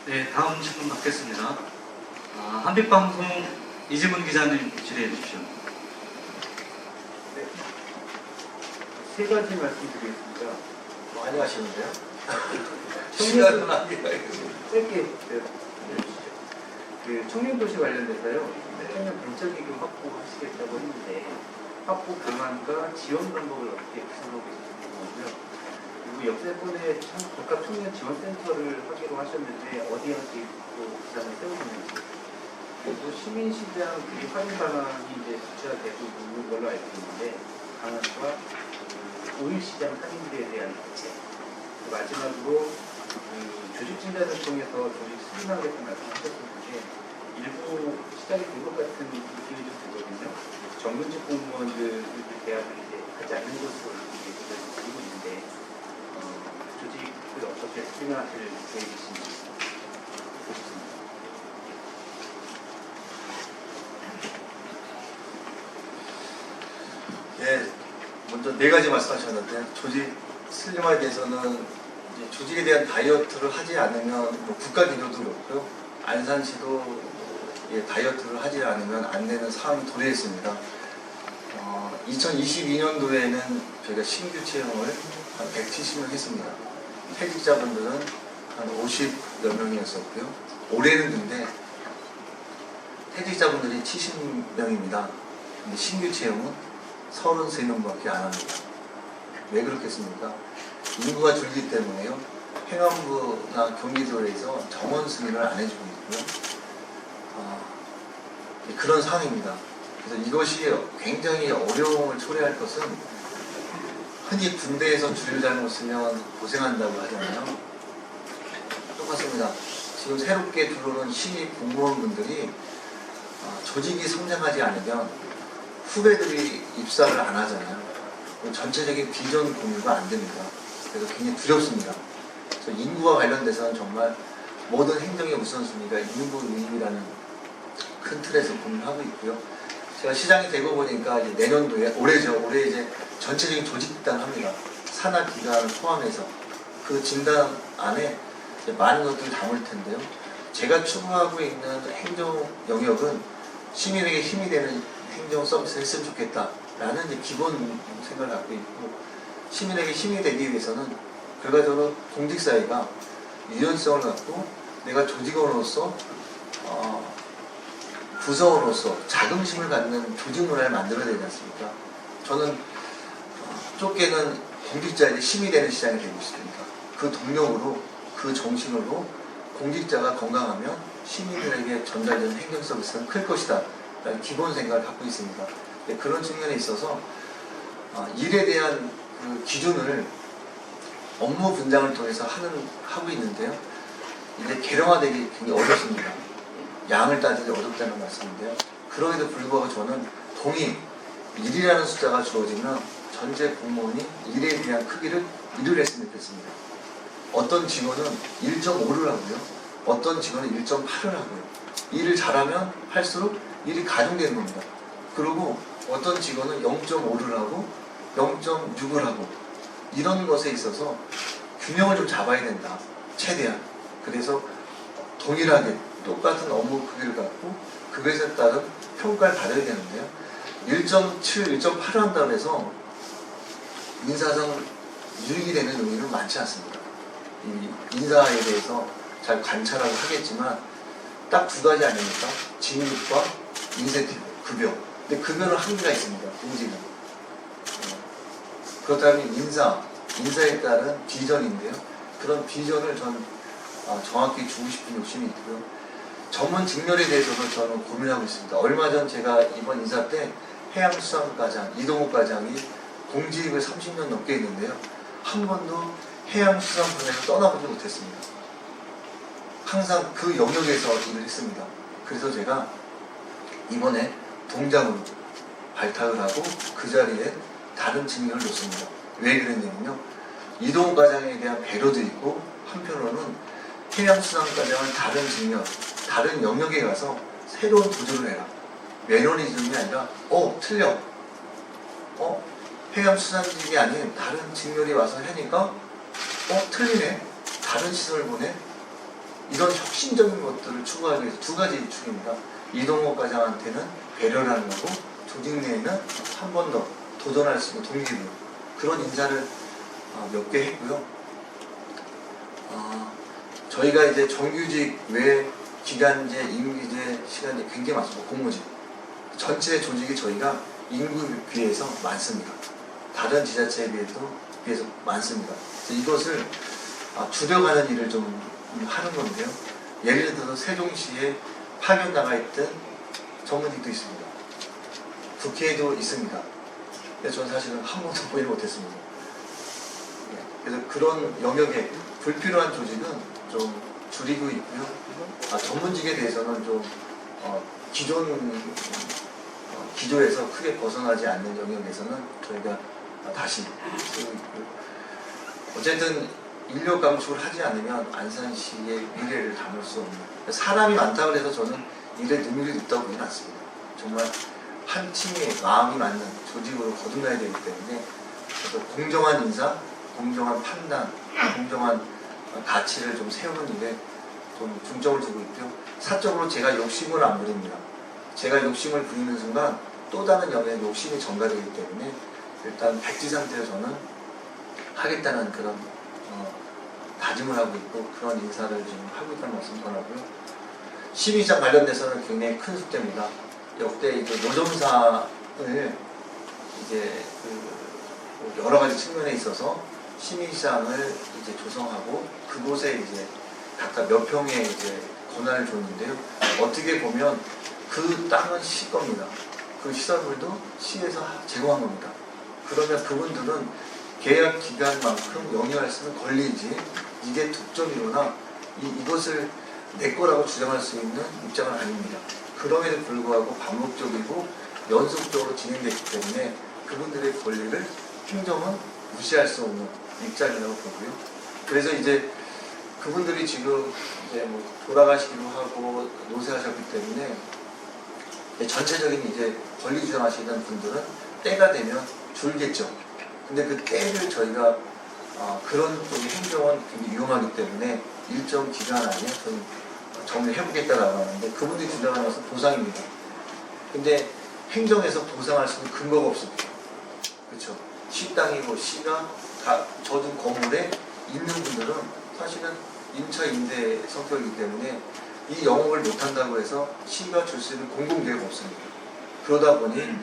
네, 다음 질문 받겠습니다. 한빛방송 이지문 기자님 질의해 주십시오. 네. 세 가지 말씀드리겠습니다. 많이 하시는데요? 시간은 아니라 짧게 해주시죠. 그 청년도시 관련돼서요, 청년 벤처기금 확보하시겠다고 했는데 확보 방안과 지원 방법을 어떻게 구성하고 계신지 궁금하고요. 그리고 역세권에 복합 청년 지원센터를 하기로 하셨는데 어디에 또 구상을 세우셨는지, 그리고 시민시장 활용 방안이 이제 구체화되고 있는 걸로 알고 있는데 방안과 5.1시장 상인들에 대한 대책, 마지막으로 조직 진단을 통해서 조직 수준하겠다는 말씀하셨었는데 일부 시작이 된 것 같은 느낌이 좀 들거든요. 정규직 공무원들 대학을 이제 하지 않는 것으로 얘기가 들리고 있는데 조직을 어떻게 수준화할 계획이신지 보겠습니다. 예, 먼저 네 가지 말씀하셨는데 조직 슬림화에 대해서는 이제 조직에 대한 다이어트를 하지 않으면 뭐 국가 기조도 그렇고요. 안산시도 다이어트를 하지 않으면 안 되는 상황이 도래했습니다. 2022년도에는 저희가 신규 채용을 한 170명 했습니다. 퇴직자분들은 한 50여 명이었었고요. 올해는 근데 퇴직자분들이 70명입니다. 근데 신규 채용은 33명밖에 안 합니다. 왜 그렇겠습니까? 인구가 줄기 때문에요. 행안부나 경기도에서 정원 승인을 안 해주고 있고요. 그런 상황입니다. 그래서 이것이 굉장히 어려움을 초래할 것은 흔히 군대에서 줄을 잘못 쓰면 고생한다고 하잖아요. 똑같습니다. 지금 새롭게 들어오는 신입 공무원분들이 조직이 성장하지 않으면 후배들이 입사를 안 하잖아요. 전체적인 비전 공유가 안 됩니다. 그래서 굉장히 두렵습니다. 그래서 인구와 관련돼서는 정말 모든 행정의 우선순위가 인구 유입이라는 큰 틀에서 고민하고 있고요. 제가 시장이 되고 보니까 이제 내년도에 올해 이제 전체적인 조직 진단을 합니다. 산하 기관을 포함해서 그 진단 안에 이제 많은 것들을 담을 텐데요. 제가 추구하고 있는 행정 영역은 시민에게 힘이 되는 행정 서비스를 했으면 좋겠다라는 이제 기본 생각을 갖고 있고, 시민에게 힘이 되기 위해서는 결과적으로 공직사회가 유연성을 갖고 내가 조직원으로서 구성원으로서 자긍심을 갖는 조직 문화를 만들어야 되지 않습니까? 저는 쫓기는 공직자에게 힘이 되는 시장이 되고 있습니다. 그 동력으로, 그 정신으로 공직자가 건강하면 시민들에게 전달되는 행정 서비스는 클 것이다 라는 기본 생각을 갖고 있습니다. 그런 측면에 있어서 일에 대한 그 기준을 업무 분장을 통해서 하고 있는데요. 이제 개량화되기 굉장히 어렵습니다. 양을 따지기 어렵다는 말씀인데요. 그럼에도 불구하고 저는 동의 1이라는 숫자가 주어지면 전체 공무원이 일에 대한 크기를 1을 했으면 좋겠습니다. 어떤 직원은 1.5를 하고요. 어떤 직원은 1.8을 하고요. 일을 잘하면 할수록 일이 가중되는 겁니다. 그리고 어떤 직원은 0.5를 하고 0.6을 하고 이런 것에 있어서 균형을 좀 잡아야 된다. 최대한. 그래서 동일하게 똑같은 업무 크기를 갖고 그것에 따른 평가를 받아야 되는데요. 1.7, 1.8을 한다고 해서 인사상 유익이 되는 의미는 많지 않습니다. 이 인사에 대해서 잘 관찰하고 하겠지만 딱 두 가지 아닙니까? 진급과 인센티브, 급여. 근데 급여는 한계가 있습니다. 공직은. 그렇다면 인사에 따른 비전인데요. 그런 비전을 정확히 주고 싶은 욕심이 있고요. 전문 직렬에 대해서도 저는 고민하고 있습니다. 얼마 전 제가 이번 인사 때 해양수산과장, 이동욱 과장이 공직을 30년 넘게 했는데요. 한 번도 해양수산 분야에서 떠나보지 못했습니다. 항상 그 영역에서 일을 했습니다. 그래서 제가 이번에 동장으로 발탁을 하고 그 자리에 다른 직렬을 놓습니다. 왜 그랬냐면요. 이동욱 과장에 대한 배려도 있고 한편으로는 해양수산과장은 다른 직렬, 다른 영역에 가서 새로운 도전을 해라. 매너리즘이 아니라 틀려. 해양수산직이 아닌 다른 직렬이 와서 하니까 틀리네. 다른 시선을 보네. 이런 혁신적인 것들을 추구하기 위해서 두 가지 축입니다. 이동욱 과장한테는 배려를 하는 거고 조직 내에는 한 번 더 도전할 수 있는 동기부여 그런 인사를 몇 개 했고요. 저희가 이제 정규직 외 기간제, 임기제, 시간제 굉장히 많습니다. 공무직 전체 조직이 저희가 인구에 비해서 많습니다. 다른 지자체에 비해서 많습니다. 그래서 이것을 줄여가는 일을 좀 하는 건데요. 예를 들어서 세종시에 파견 나가 있던 전문직도 있습니다. 국회에도 있습니다. 그래서 저는 사실은 한 번도 보지 못했습니다. 그래서 그런 영역에 불필요한 조직은 좀 줄이고 있고요. 전문직에 대해서는 좀 기조에서 크게 벗어나지 않는 영역에서는 저희가 다시 쓰고 있고요. 어쨌든 인력 감축을 하지 않으면 안산시의 미래를 담을 수 없는 사람이 많다고 해서 저는 일에 능률이 있다고 보지는 않습니다. 정말 한 팀의 마음이 맞는 조직으로 거듭나야 되기 때문에 그래서 공정한 인사, 공정한 판단, 공정한 가치를 좀 세우는 일에 좀 중점을 두고 있고요. 사적으로 제가 욕심을 안 부립니다. 제가 욕심을 부리는 순간 또 다른 영역에 욕심이 전가되기 때문에 일단 백지 상태에서 저는 하겠다는 그런 다짐을 하고 있고 그런 인사를 지금 하고 있다는 말씀 전하고요. 심의장 관련돼서는 굉장히 큰 숙제입니다. 역대 이제 노점사를 이제 여러 가지 측면에 있어서 심의장을 이제 조성하고 그곳에 이제 각각 몇 평의 이제 권한을 줬는데요. 어떻게 보면 그 땅은 시 겁니다. 그 시설물도 시에서 제공한 겁니다. 그러면 그분들은 계약 기간만큼 영위할 수 있는 권리이지 이게 독점이거나 이것을 내 거라고 주장할 수 있는 입장은 아닙니다. 그럼에도 불구하고 반복적이고 연속적으로 진행됐기 때문에 그분들의 권리를 행정은 무시할 수 없는 입장이라고 보고요. 그래서 이제 그분들이 지금 이제 뭐 돌아가시기도 하고 노쇠하셨기 때문에 전체적인 이제 권리 주장하시는 분들은 때가 되면 줄겠죠. 근데 그 때를 저희가 그런 쪽의 행정은 굉장히 위험하기 때문에 일정 기간 안에 좀 정리해보겠다라고 하는데 그분들이 주장하는 것은 보상입니다. 근데 행정에서 보상할 수 있는 근거가 없습니다. 그렇죠? 시 땅이고 시가 다 젖은 건물에 있는 분들은 사실은 임차 임대 성격이기 때문에 이 영업을 못한다고 해서 시가 줄 수 있는 공공기회가 없습니다. 그러다 보니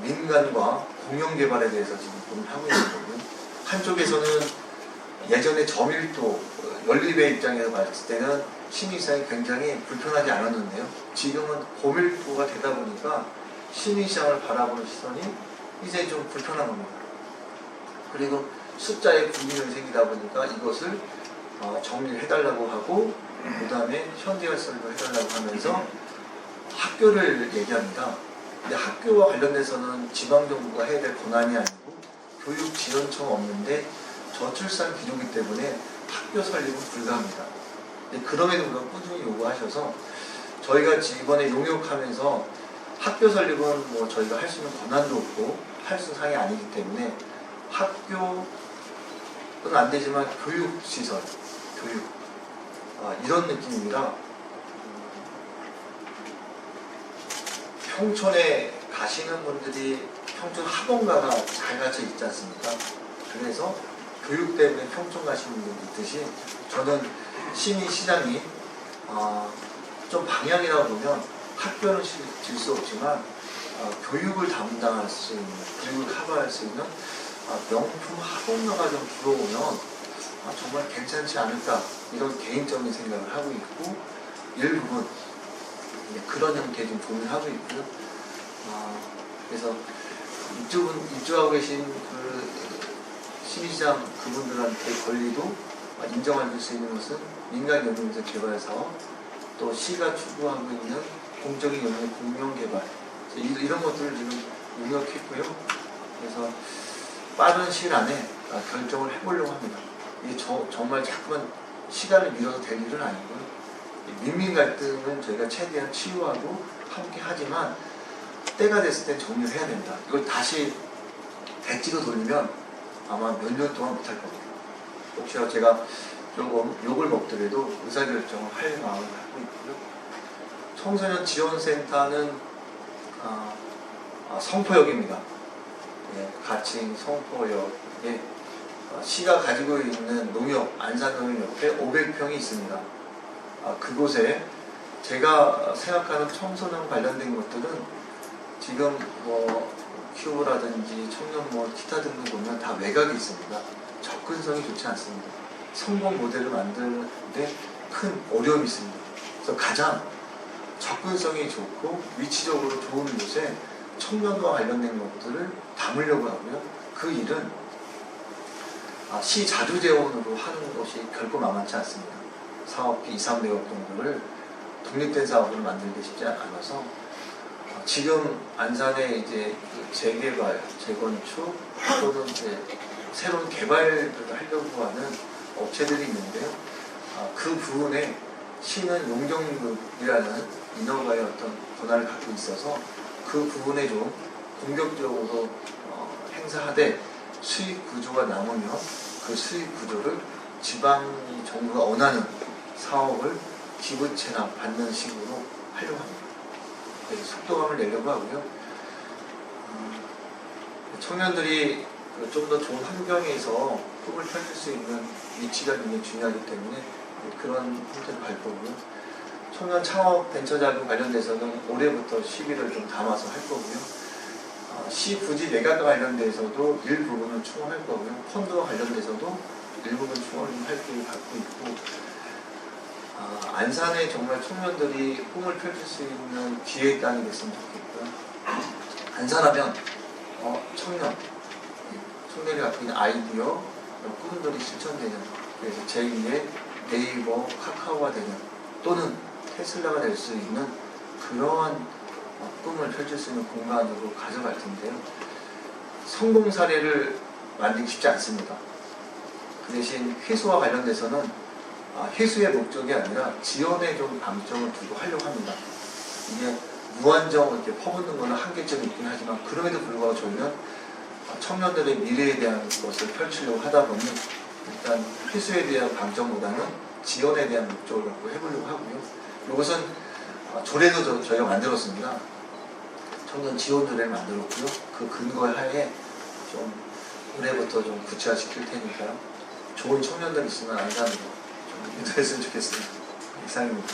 민간과 공영개발에 대해서 지금 고민하고 있는 거고요. 한쪽에서는 예전에 저밀도 연립의 입장에서 봤을 때는 시민시장이 굉장히 불편하지 않았는데요. 지금은 고밀도가 되다 보니까 시민시장을 바라보는 시선이 이제 좀 불편한 겁니다. 그리고 숫자의 불균형이 생기다 보니까 이것을 정리를 해달라고 하고 그 다음에 현대화설도 해달라고 하면서 학교를 얘기합니다. 근데 학교와 관련돼서는 지방정부가 해야 될 권한이 아니고 교육지원청 없는데 저출산 기조이기 때문에 학교 설립은 불가합니다. 그럼에도 불구하고 꾸준히 요구하셔서 저희가 이번에 용역하면서 학교 설립은 뭐 저희가 할 수 있는 권한도 없고 할 수 있는 상황이 아니기 때문에 학교는 안 되지만 교육시설, 교육 이런 느낌입니다. 평촌에 가시는 분들이 평촌 학원가가 잘 갖춰 있지 않습니까? 그래서 교육 때문에 평촌 가시는 분들이 있듯이 저는 시민시장이 좀 방향이라고 보면 학교는 질 수 없지만 교육을 담당할 수 있는, 교육을 커버할 수 있는 명품 학원가가 좀 들어오면 정말 괜찮지 않을까 이런 개인적인 생각을 하고 있고 일부분 그런 형태의 좀 고민하고 있고요. 그래서 입주하고 계신 그 시민시장 그분들한테 권리도 인정할 수 있는 것은 민간연구에서 개발 사업, 또 시가 추구하고 있는 공적인 연구 공명개발 이런 것들을 지금 용역했고요. 그래서 빠른 시일 안에 결정을 해보려고 합니다. 이게 정말 자꾸만 시간을 밀어서 될 일은 아니고요. 민민 갈등은 저희가 최대한 치유하고 함께 하지만 때가 됐을 때 정리를 해야 된다. 이걸 다시 백지로 돌리면 아마 몇 년 동안 못할 겁니다. 혹시나 제가 조금 욕을 먹더라도 의사결정을 할 마음을 갖고 있고요. 청소년 지원센터는 성포역입니다. 예, 가칭 성포역에 시가 가지고 있는 농협, 안산농협 옆에 500평이 있습니다. 그곳에 제가 생각하는 청소년 관련된 것들은 지금 뭐 큐브라든지 청년 뭐 기타 등등 보면 다 외곽이 있습니다. 접근성이 좋지 않습니다. 성공 모델을 만드는데 큰 어려움이 있습니다. 그래서 가장 접근성이 좋고 위치적으로 좋은 곳에 청년과 관련된 것들을 담으려고 하고요. 그 일은 시 자주재원으로 하는 것이 결코 만만치 않습니다. 사업비 2, 300억 정도를 독립된 사업을 만들기 쉽지 않아서 지금 안산에 이제 재개발, 재건축 또는 이제 새로운 개발을 하려고 하는 업체들이 있는데요. 그 부분에 시는 용적률이라는 인허가의 어떤 권한을 갖고 있어서 그 부분에 좀 공격적으로 행사하되 수익 구조가 남으면 그 수익 구조를 지방 정부가 원하는 사업을 기부 체납 받는 식으로 하려고 합니다. 그래서 속도감을 내려고 하고요. 청년들이 좀 더 좋은 환경에서 꿈을 펼칠 수 있는 위치가 굉장히 중요하기 때문에 그런 형태로 갈 거고요. 청년 창업 벤처 자금 관련돼서는 올해부터 시기를 좀 담아서 할 거고요. 시 부지 매각과 관련돼서도 일부분을 충원할 거고요. 펀드와 관련돼서도 일부분 충원을 할 계획을 갖고 있고, 안산에 정말 청년들이 꿈을 펼칠 수 있는 기회의 땅이 됐으면 좋겠고요. 안산하면 청년들이 갖고 있는 아이디어, 꿈들이 실천되는, 그래서 제2의 네이버, 카카오가 되는 또는 테슬라가 될 수 있는 그러한 꿈을 펼칠 수 있는 공간으로 가져갈 텐데요. 성공 사례를 만들기 쉽지 않습니다. 그 대신 회수와 관련돼서는 회수의 목적이 아니라 지원에 좀 방점을 두고 하려고 합니다. 이게 무한정 이렇게 퍼붓는 거는 한계점이 있긴 하지만 그럼에도 불구하고 저희는 청년들의 미래에 대한 것을 펼치려고 하다 보니 일단 회수에 대한 방점보다는 지원에 대한 목적을 갖고 해보려고 하고요. 이것은 조례도 저희가 만들었습니다. 청년 지원 조례를 만들었고요. 그 근거 하에 좀 올해부터 좀 구체화시킬 테니까요. 좋은 청년들 있으면 안산으로 좀 인도했으면 좋겠습니다. 이상입니다.